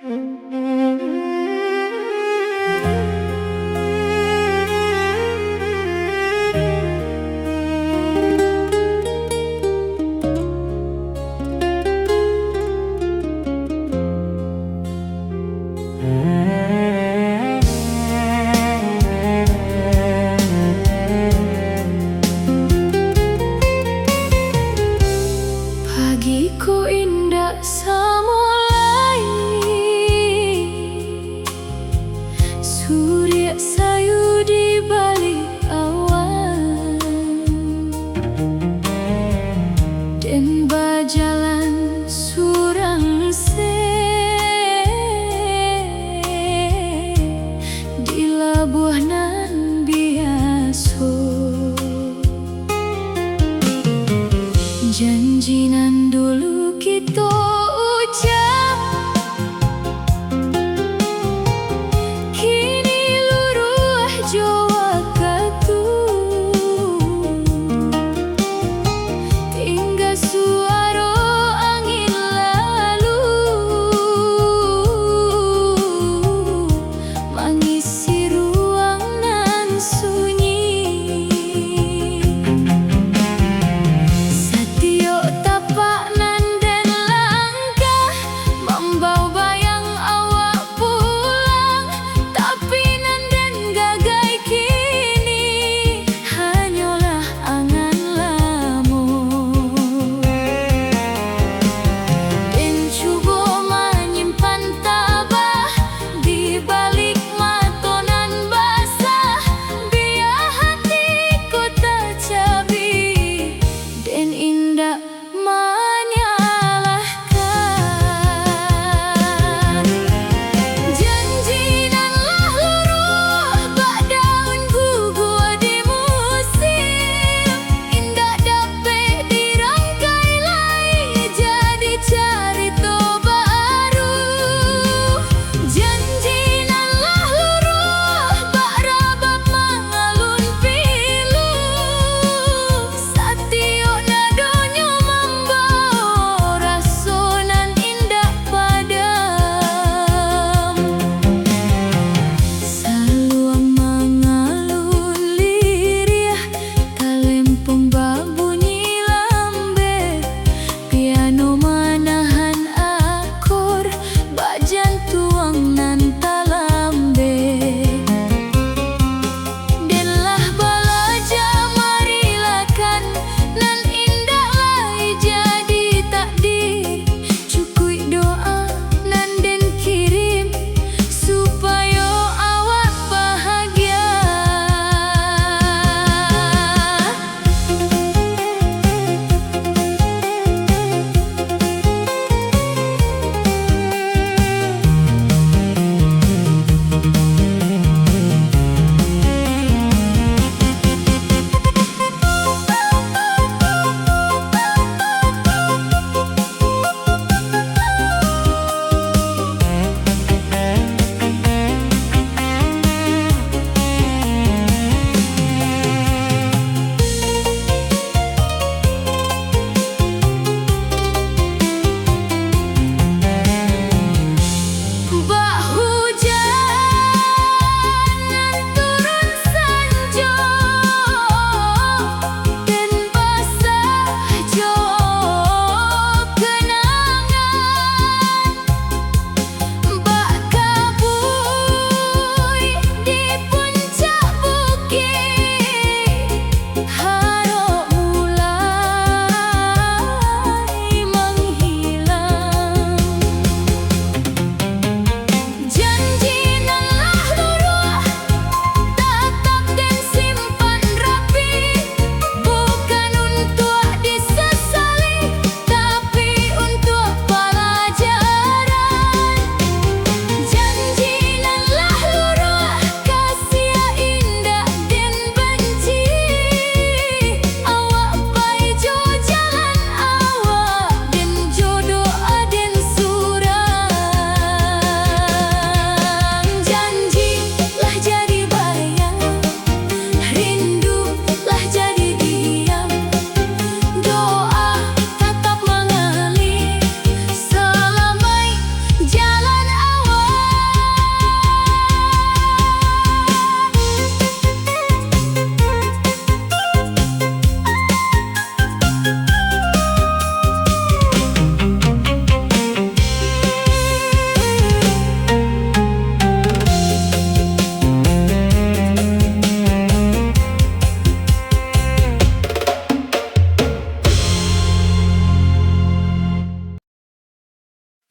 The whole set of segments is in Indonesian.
Pagiku indah semulai,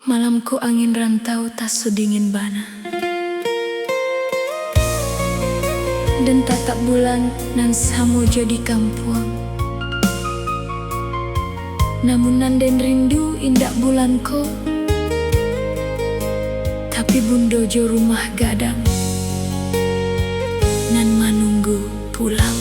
Malamku angin rantau tak sedingin bana, dan tatap bulan nan samojo di kampung. Namun nanden rindu indak bulanku, tapi bundojo rumah gadang nan manunggu pulang.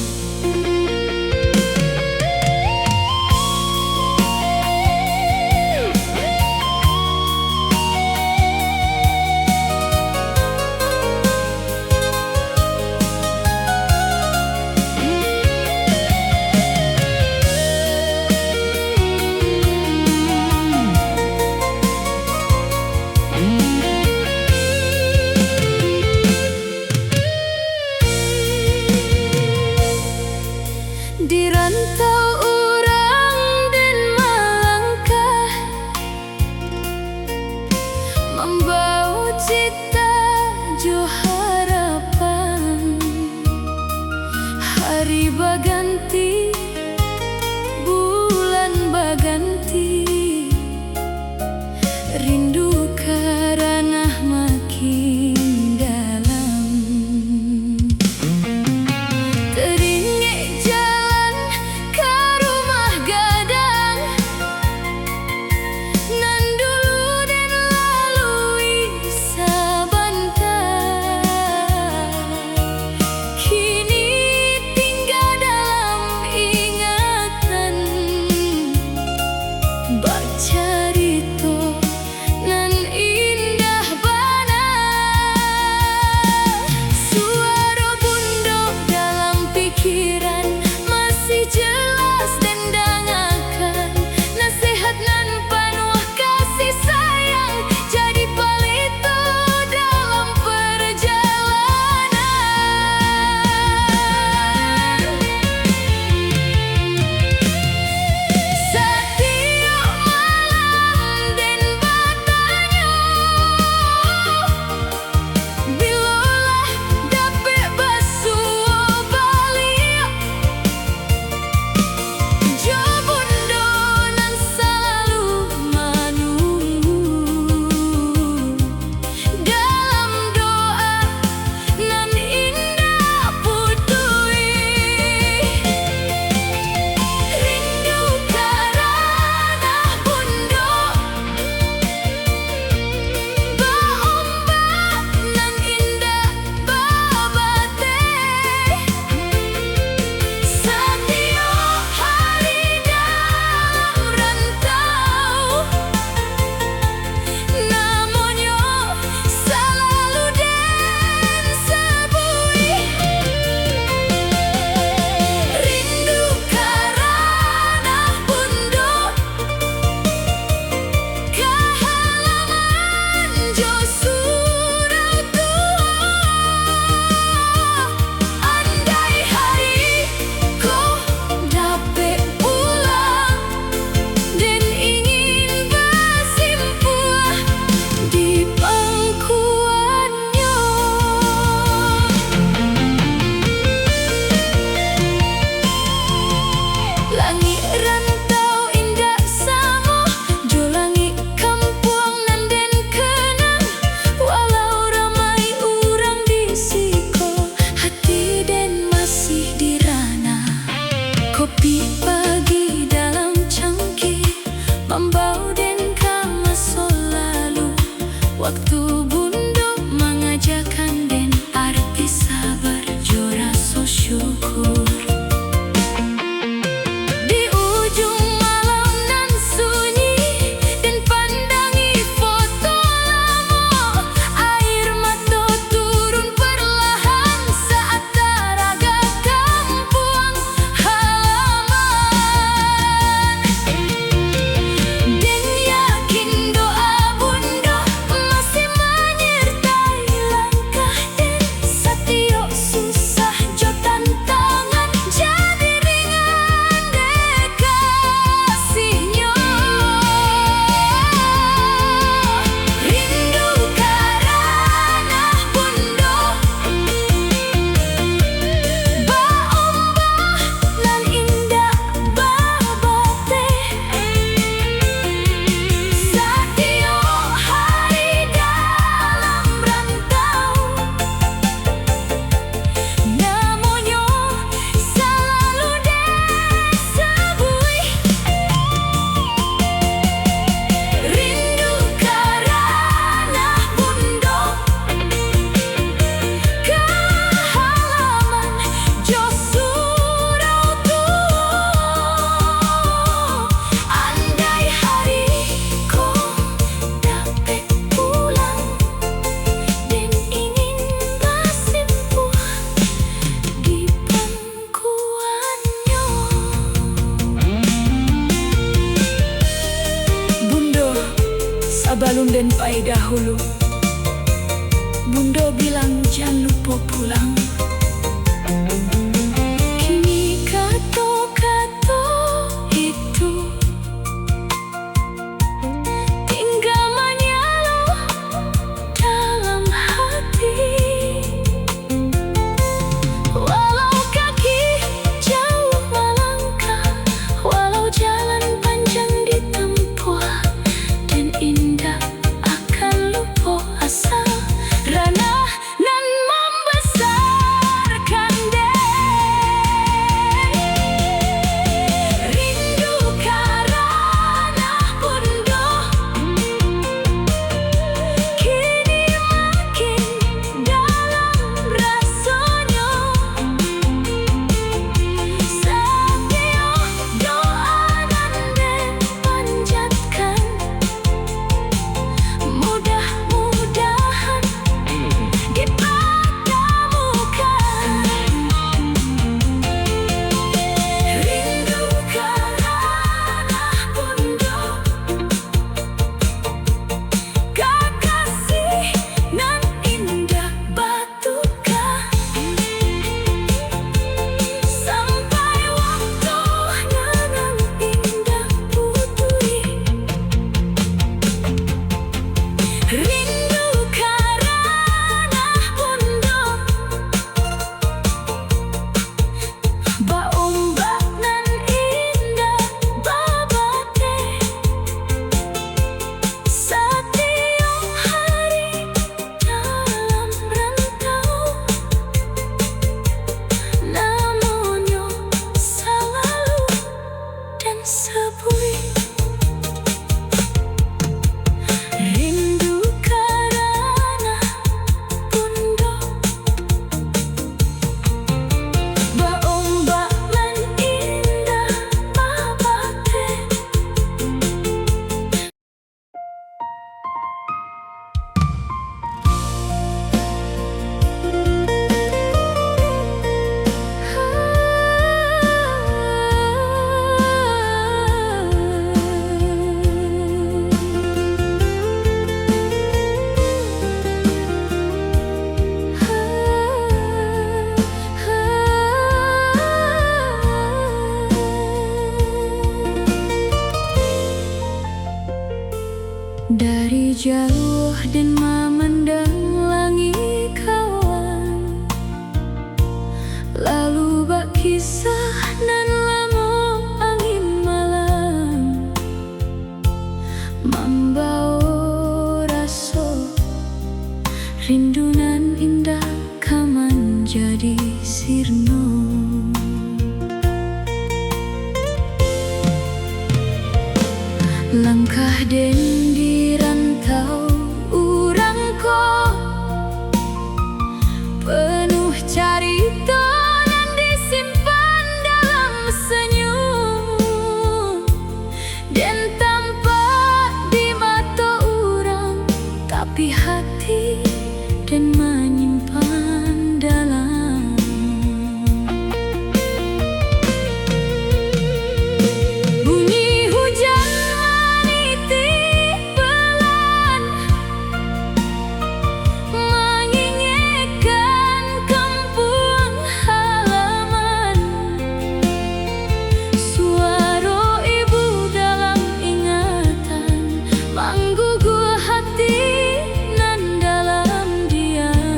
Di rantau orang dan melangkah, membawa cita jo harapan. Hari baganti, bulan baganti, rindu karena makin dalam. Teringat jalan ke rumah gadang nan dulu dan lalui sabantar, kini tinggal dalam ingatan. Baca rito nan indah bana, suara bundo dalam pikiran masih jelas dan dangakan. Nasihat nan penuh kasih sayang jadi pelita dalam perjalanan. Setiap malam dan bertanya, bilalah dapat basuh balik jo bundo nan selalu menunggu dalam doa nan indah putui. Rindu karena bundo, baombak nan indah babate. Setiap hari dalam rantau, namunnya selalu den sebui. Rindu karena bundo, kehalaman jo surau tua. Andai hari ko dapat pulang dan ingin bersimpuh di pangkuannya. Langit rantau indah samo jo langit kampung nan den kenang. Walau ramai urang di siko, hati den masih dirana. Kopi pagi dalam cangkir membawa den ke masa lalu. Waktu bundo mengajarkan den arti sabar jo rasa syukur. Di ujung malam nan sunyi dan pandangi foto lama, air mata turun perlahan saat taraga kampung halaman. Dan yakin doa bundo masih balun dan pai dahulu. Bundo bilang jangan lupa pulang. Kini kata-kata itu tinggal menyala dalam hati. Walau kaki jauh melangkah, walau jalan panjang ditempuh, dan indah akan lupa asal ranah nan membesarkan rindu karena Bundo kini makin dalam rasanya. Setiap doa nan dipanjatkan, mudah-mudahan dipertemukan. Rindu karena Bundo, kekasih nan indah batukan. Sampai waktu nan indah putui. Rindu karena Bundo, baombak nan indah babate. Setiap hari dalam rantau, namanya selalu dan sebui. Rindu karena Bundo, baombak nan indah babate. Dari jauh dan memandang langit kawan, lalu bak kisah nan lama angin malam, membawa rasa rindu nan indah kaman jadi sirna. Langkah den di rantau urang ko, penuh carita dan disimpan dalam senyum, dan tampak di mata urang, tapi hati dan menyimpan dalam. Bunyi hujan meniti pelan, mengingatkan kampung halaman. Suara ibu dalam ingatan menggugah hati nan dalam diam.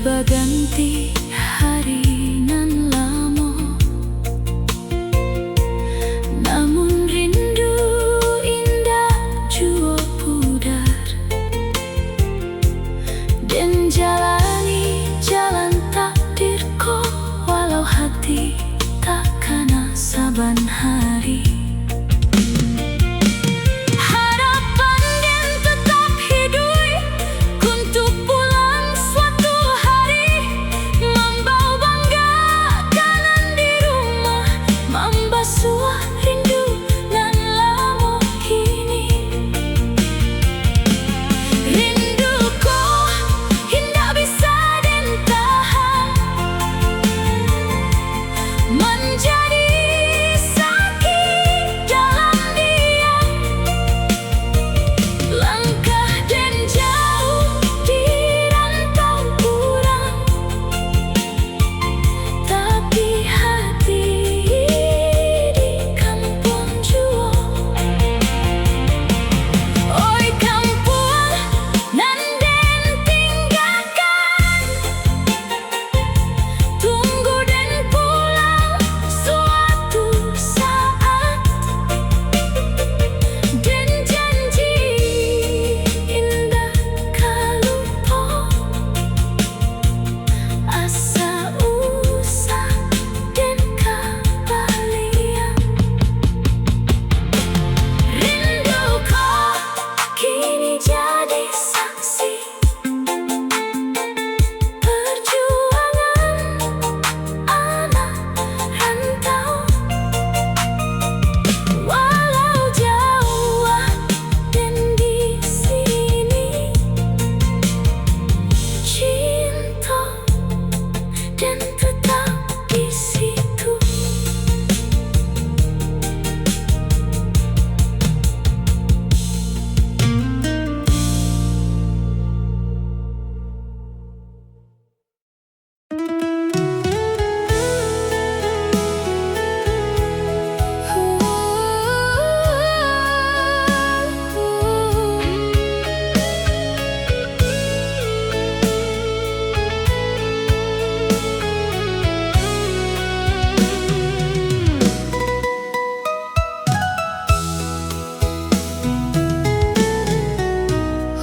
baganti hari nan lamo, namun rindu indah jua pudar. Den jalani jalan takdirku, walau hati tak kana saban hari.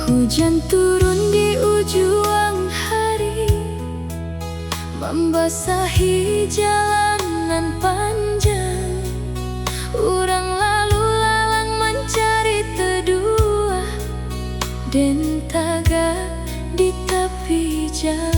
Hujan turun di ujung hari, membasahi jalanan panjang. Urang lalu lalang mencari teduh, den taga di tepi jalan.